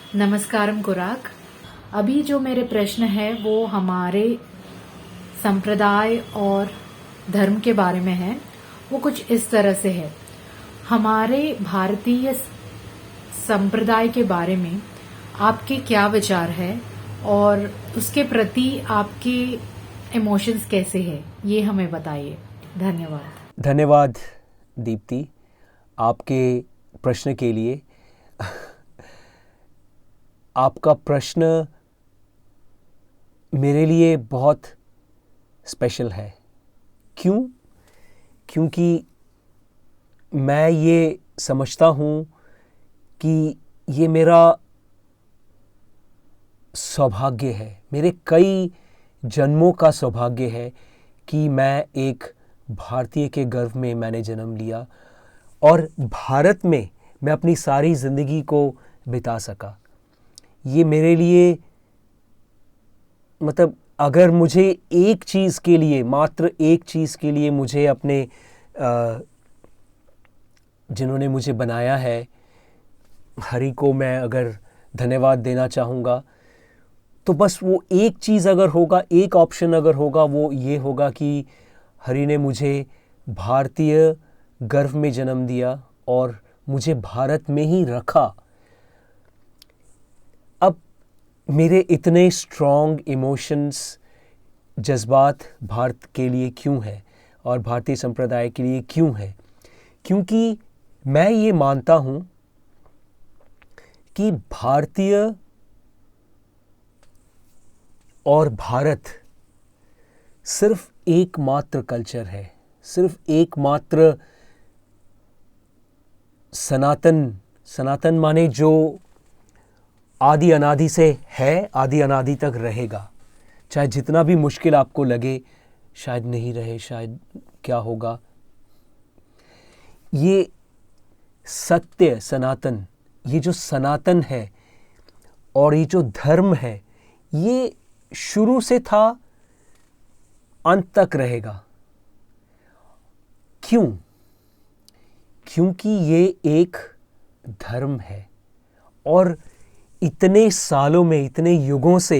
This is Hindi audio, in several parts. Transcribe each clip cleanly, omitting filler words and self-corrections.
नमस्कारम कुराक। अभी जो मेरे प्रश्न है वो हमारे संप्रदाय और धर्म के बारे में है। वो कुछ इस तरह से है। हमारे भारतीय संप्रदाय के बारे में आपके क्या विचार है और उसके प्रति आपके इमोशंस कैसे हैं, ये हमें बताइए। धन्यवाद। धन्यवाद दीप्ति, आपके प्रश्न के लिए। आपका प्रश्न मेरे लिए बहुत स्पेशल है। क्यों? क्योंकि मैं ये समझता हूँ कि ये मेरा सौभाग्य है, मेरे कई जन्मों का सौभाग्य है कि मैं एक भारतीय के गर्भ में मैंने जन्म लिया और भारत में मैं अपनी सारी ज़िंदगी को बिता सका। ये मेरे लिए मतलब अगर मुझे एक चीज़ के लिए, मात्र एक चीज़ के लिए मुझे अपने जिन्होंने मुझे बनाया है, हरि को मैं अगर धन्यवाद देना चाहूँगा, तो बस वो एक चीज़ अगर होगा, एक ऑप्शन अगर होगा, वो ये होगा कि हरि ने मुझे भारतीय गर्भ में जन्म दिया और मुझे भारत में ही रखा। अब मेरे इतने स्ट्रॉन्ग इमोशंस, जज्बात भारत के लिए क्यों है और भारतीय संप्रदाय के लिए क्यों है? क्योंकि मैं ये मानता हूँ कि भारतीय और भारत सिर्फ एकमात्र कल्चर है, सिर्फ एकमात्र सनातन माने जो आदि अनादि से है, आदि अनादि तक रहेगा। चाहे जितना भी मुश्किल आपको लगे, शायद नहीं रहे, शायद क्या होगा, ये सत्य सनातन, ये जो सनातन है और ये जो धर्म है, ये शुरू से था, अंत तक रहेगा। क्यों? क्योंकि ये एक धर्म है और इतने सालों में, इतने युगों से,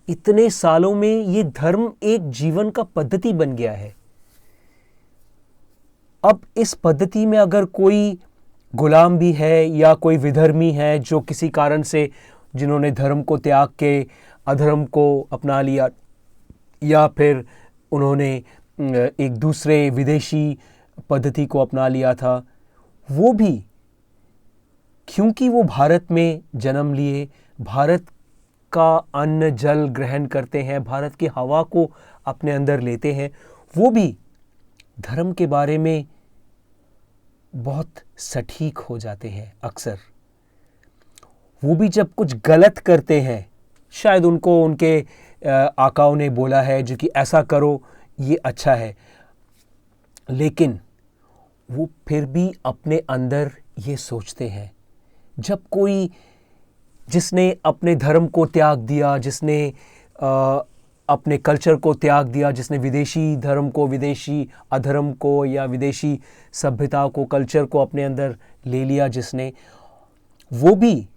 इतने सालों में ये धर्म एक जीवन का पद्धति बन गया है। अब इस पद्धति में अगर कोई गुलाम भी है या कोई विधर्मी है जो किसी कारण से, जिन्होंने धर्म को त्याग के अधर्म को अपना लिया या फिर उन्होंने एक दूसरे विदेशी पद्धति को अपना लिया था, वो भी क्योंकि वो भारत में जन्म लिए, भारत का अन्न जल ग्रहण करते हैं, भारत की हवा को अपने अंदर लेते हैं, वो भी धर्म के बारे में बहुत सटीक हो जाते हैं। अक्सर वो भी जब कुछ गलत करते हैं, शायद उनको उनके आकाओं ने बोला है जो कि ऐसा करो, ये अच्छा है, लेकिन वो फिर भी अपने अंदर ये सोचते हैं। जब कोई जिसने अपने धर्म को त्याग दिया, जिसने अपने कल्चर को त्याग दिया, जिसने विदेशी धर्म को, विदेशी अधर्म को या विदेशी सभ्यता को, कल्चर को अपने अंदर ले लिया, जिसने, वो भी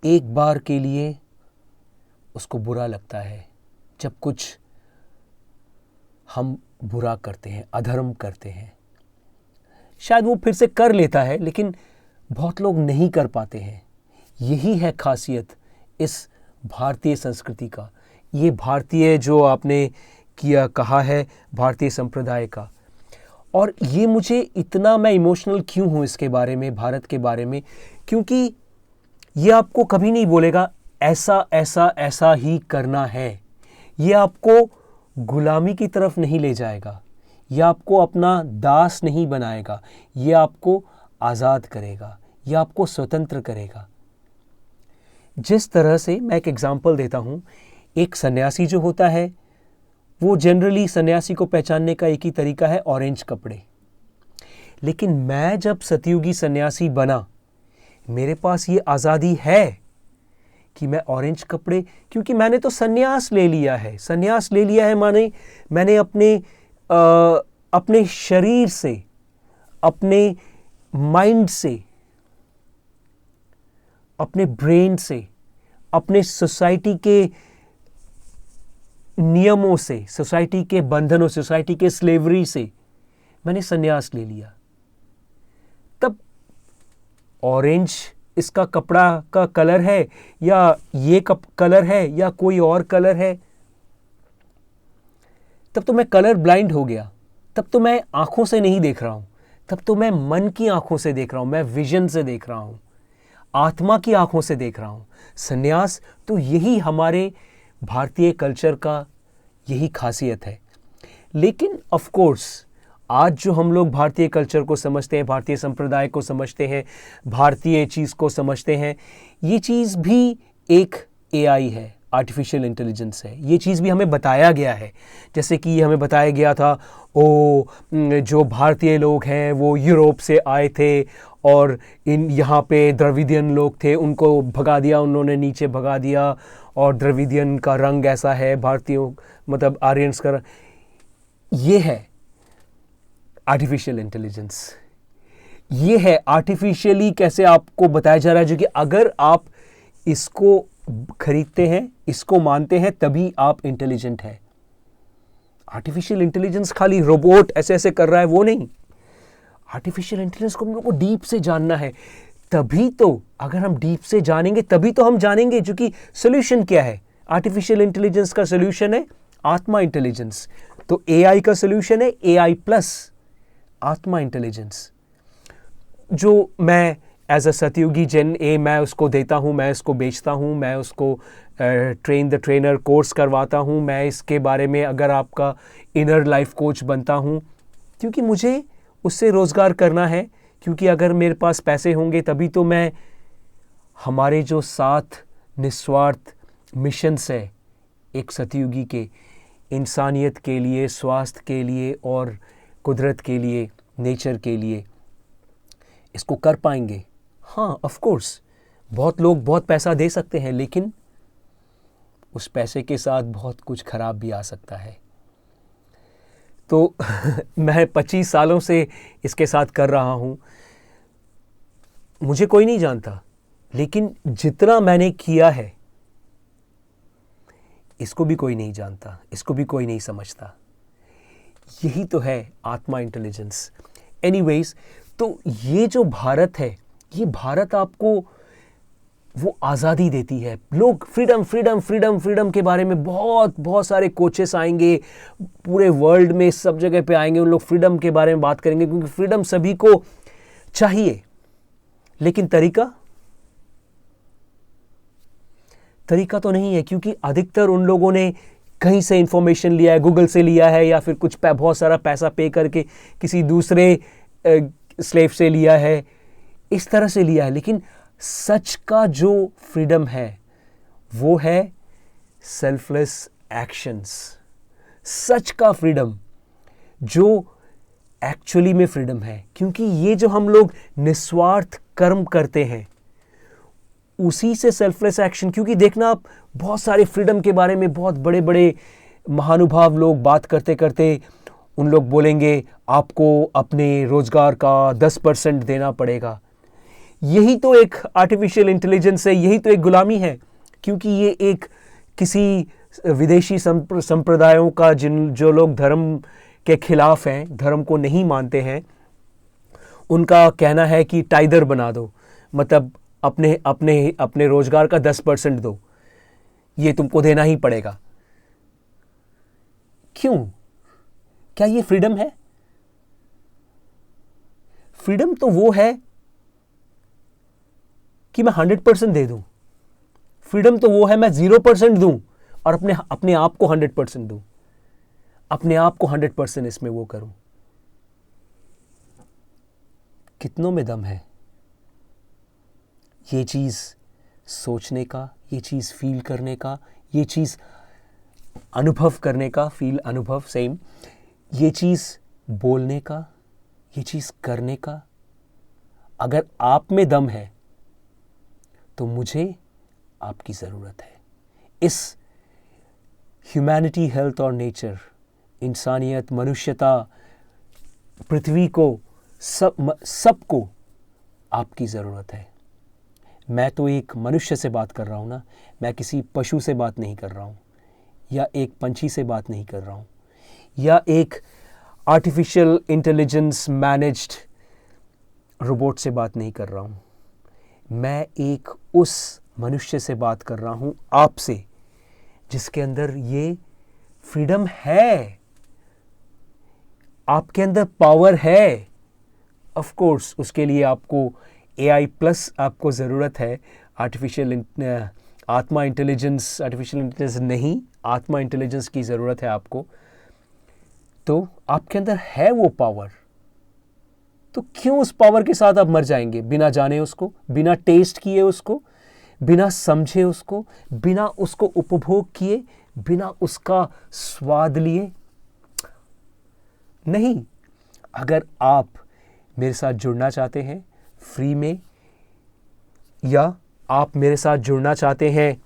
एक बार के लिए उसको बुरा लगता है जब कुछ हम बुरा करते हैं, अधर्म करते हैं। शायद वो फिर से कर लेता है, लेकिन बहुत लोग नहीं कर पाते हैं। यही है खासियत इस भारतीय संस्कृति का, ये भारतीय जो आपने कहा है भारतीय संप्रदाय का। और ये मुझे इतना, मैं इमोशनल क्यों हूँ इसके बारे में, भारत के बारे में, क्योंकि ये आपको कभी नहीं बोलेगा ऐसा ऐसा ऐसा ही करना है। ये आपको गुलामी की तरफ नहीं ले जाएगा, ये आपको अपना दास नहीं बनाएगा, ये आपको आज़ाद करेगा, ये आपको स्वतंत्र करेगा। जिस तरह से, मैं एक एग्जाम्पल देता हूँ, एक सन्यासी जो होता है, वो जनरली सन्यासी को पहचानने का एक ही तरीका है, ऑरेंज कपड़े। लेकिन मैं जब सतयुगी सन्यासी बना, मेरे पास ये आज़ादी है कि मैं ऑरेंज कपड़े, क्योंकि मैंने तो सन्यास ले लिया है। सन्यास ले लिया है माने मैंने अपने शरीर से, अपने माइंड से अपने ब्रेन से, अपने सोसाइटी के नियमों से, सोसाइटी के बंधनों, सोसाइटी के स्लेवरी से मैंने संन्यास ले लिया। तब ऑरेंज इसका कपड़ा का कलर है, या ये कलर है, या कोई और कलर है, तब तो मैं कलर ब्लाइंड हो गया। तब तो मैं आंखों से नहीं देख रहा हूं, तब तो मैं मन की आंखों से देख रहा हूं, मैं विजन से देख रहा हूं, आत्मा की आंखों से देख रहा हूं। संन्यास तो यही हमारे भारतीय कल्चर का यही खासियत है। लेकिन ऑफ कोर्स आज जो हम लोग भारतीय कल्चर को समझते हैं, भारतीय संप्रदाय को समझते हैं, भारतीय चीज़ को समझते हैं, ये चीज़ भी एक एआई है, आर्टिफिशियल इंटेलिजेंस है। ये चीज़ भी हमें बताया गया है। जैसे कि हमें बताया गया था जो भारतीय लोग हैं वो यूरोप से आए थे और यहाँ पे द्रविडियन लोग थे, उनको भगा दिया, उन्होंने नीचे भगा दिया, और द्रविडियन का रंग ऐसा है, भारतीयों मतलब आर्यंस का। ये है आर्टिफिशियल इंटेलिजेंस। ये है आर्टिफिशियली कैसे आपको बताया जा रहा है, जो कि अगर आप इसको खरीदते हैं, इसको मानते हैं, तभी आप इंटेलिजेंट हैं। आर्टिफिशियल इंटेलिजेंस खाली रोबोट ऐसे ऐसे कर रहा है वो नहीं। आर्टिफिशियल इंटेलिजेंस को हम लोग को डीप से जानना है। तभी तो, अगर हम डीप से जानेंगे तभी तो हम जानेंगे जो कि सोल्यूशन क्या है। आर्टिफिशियल इंटेलिजेंस का सोल्यूशन है आत्मा इंटेलिजेंस। तो एआई का सोल्यूशन है एआई प्लस आत्मा इंटेलिजेंस, जो मैं एज अ सतयुगी जेन ए मैं उसको देता हूँ, मैं उसको बेचता हूँ, मैं उसको ट्रेन द ट्रेनर कोर्स करवाता हूँ, मैं इसके बारे में अगर आपका इनर लाइफ कोच बनता हूँ, क्योंकि मुझे उससे रोज़गार करना है। क्योंकि अगर मेरे पास पैसे होंगे तभी तो मैं हमारे जो 7 निस्वार्थ मिशंस है एक सतयुगी के, इंसानियत के लिए, स्वास्थ्य के लिए और कुदरत के लिए, नेचर के लिए, इसको कर पाएंगे। हाँ ऑफ कोर्स बहुत लोग बहुत पैसा दे सकते हैं, लेकिन उस पैसे के साथ बहुत कुछ खराब भी आ सकता है। तो मैं 25 सालों से इसके साथ कर रहा हूँ। मुझे कोई नहीं जानता, लेकिन जितना मैंने किया है इसको भी कोई नहीं जानता, इसको भी कोई नहीं समझता। यही तो है आत्मा इंटेलिजेंस। एनीवेज, तो ये जो भारत है, ये भारत आपको वो आज़ादी देती है। लोग फ्रीडम फ्रीडम फ्रीडम फ्रीडम के बारे में बहुत सारे कोचेस आएंगे, पूरे वर्ल्ड में सब जगह पे आएंगे, उन लोग फ्रीडम के बारे में बात करेंगे, क्योंकि फ्रीडम सभी को चाहिए। लेकिन तरीका तो नहीं है, क्योंकि अधिकतर उन लोगों ने कहीं से इंफॉर्मेशन लिया है, गूगल से लिया है, या फिर कुछ बहुत सारा पैसा पे करके किसी दूसरे स्लेव से लिया है, इस तरह से लिया है। लेकिन सच का जो फ्रीडम है वो है सेल्फलेस एक्शंस। सच का फ्रीडम जो एक्चुअली में फ्रीडम है, क्योंकि ये जो हम लोग निस्वार्थ कर्म करते हैं उसी से सेल्फलेस एक्शन। क्योंकि देखना आप बहुत सारे फ्रीडम के बारे में बहुत बड़े बड़े महानुभाव लोग बात करते करते उन लोग बोलेंगे आपको अपने रोजगार का 10% देना पड़ेगा। यही तो एक आर्टिफिशियल इंटेलिजेंस है, यही तो एक गुलामी है। क्योंकि ये एक किसी विदेशी संप्रदायों का जो लोग धर्म के खिलाफ हैं, धर्म को नहीं मानते हैं, उनका कहना है कि टाइदर बना दो, मतलब अपने अपने अपने रोजगार का 10% दो, ये तुमको देना ही पड़ेगा। क्यों? क्या ये फ्रीडम है? फ्रीडम तो वो है कि मैं 100% दे दूं। फ्रीडम तो वो है मैं 0% दूं और अपने आप को 100% दूं, अपने आप को 100% इसमें वो करूं। कितनों में दम है ये चीज सोचने का, ये चीज फील करने का, ये चीज अनुभव करने का, फील अनुभव सेम, ये चीज बोलने का, ये चीज करने का। अगर आप में दम है तो मुझे आपकी जरूरत है। इस ह्यूमैनिटी, हेल्थ और नेचर, इंसानियत, मनुष्यता, पृथ्वी को, सबको आपकी जरूरत है। मैं तो एक मनुष्य से बात कर रहा हूँ ना, मैं किसी पशु से बात नहीं कर रहा हूँ, या एक पंछी से बात नहीं कर रहा हूँ, या एक आर्टिफिशियल इंटेलिजेंस मैनेज्ड रोबोट से बात नहीं कर रहा हूँ। मैं एक उस मनुष्य से बात कर रहा हूँ, आपसे, जिसके अंदर ये फ्रीडम है, आपके अंदर पावर है। ऑफ कोर्स उसके लिए आपको AI प्लस आपको ज़रूरत है, आर्टिफिशियल इंटेलिजेंस नहीं, आत्मा इंटेलिजेंस की ज़रूरत है आपको। तो आपके अंदर है वो पावर, तो क्यों उस पावर के साथ आप मर जाएंगे बिना जाने उसको, बिना टेस्ट किए उसको, बिना समझे उसको, बिना उसको उपभोग किए, बिना उसका स्वाद लिए? नहीं। अगर आप मेरे साथ जुड़ना चाहते हैं फ्री में, या आप मेरे साथ जुड़ना चाहते हैं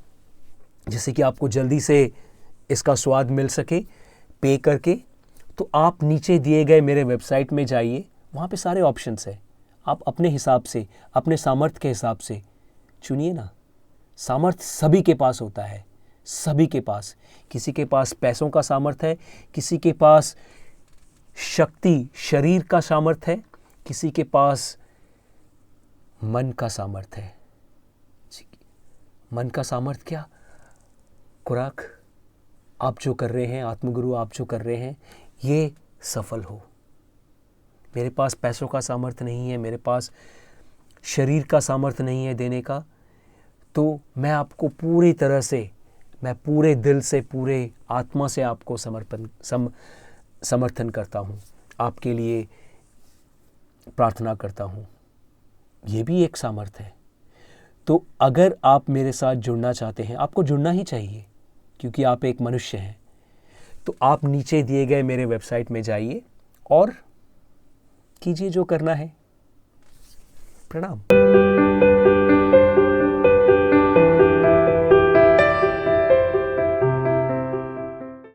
जैसे कि आपको जल्दी से इसका स्वाद मिल सके पे करके, तो आप नीचे दिए गए मेरे वेबसाइट में जाइए, वहाँ पे सारे ऑप्शंस हैं। आप अपने हिसाब से, अपने सामर्थ्य के हिसाब से चुनिए ना। सामर्थ्य सभी के पास होता है, सभी के पास। किसी के पास पैसों का सामर्थ्य है, किसी के पास शक्ति शरीर का सामर्थ्य है, किसी के पास मन का सामर्थ्य है। मन का सामर्थ्य क्या? खुराक आप जो कर रहे हैं, आत्मगुरु आप जो कर रहे हैं, ये सफल हो। मेरे पास पैसों का सामर्थ्य नहीं है, मेरे पास शरीर का सामर्थ्य नहीं है देने का, तो मैं आपको पूरी तरह से, मैं पूरे दिल से, पूरे आत्मा से आपको समर्थन करता हूँ, आपके लिए प्रार्थना करता हूँ। ये भी एक सामर्थ्य है। तो अगर आप मेरे साथ जुड़ना चाहते हैं, आपको जुड़ना ही चाहिए क्योंकि आप एक मनुष्य हैं, तो आप नीचे दिए गए मेरे वेबसाइट में जाइए और कीजिए जो करना है। प्रणाम।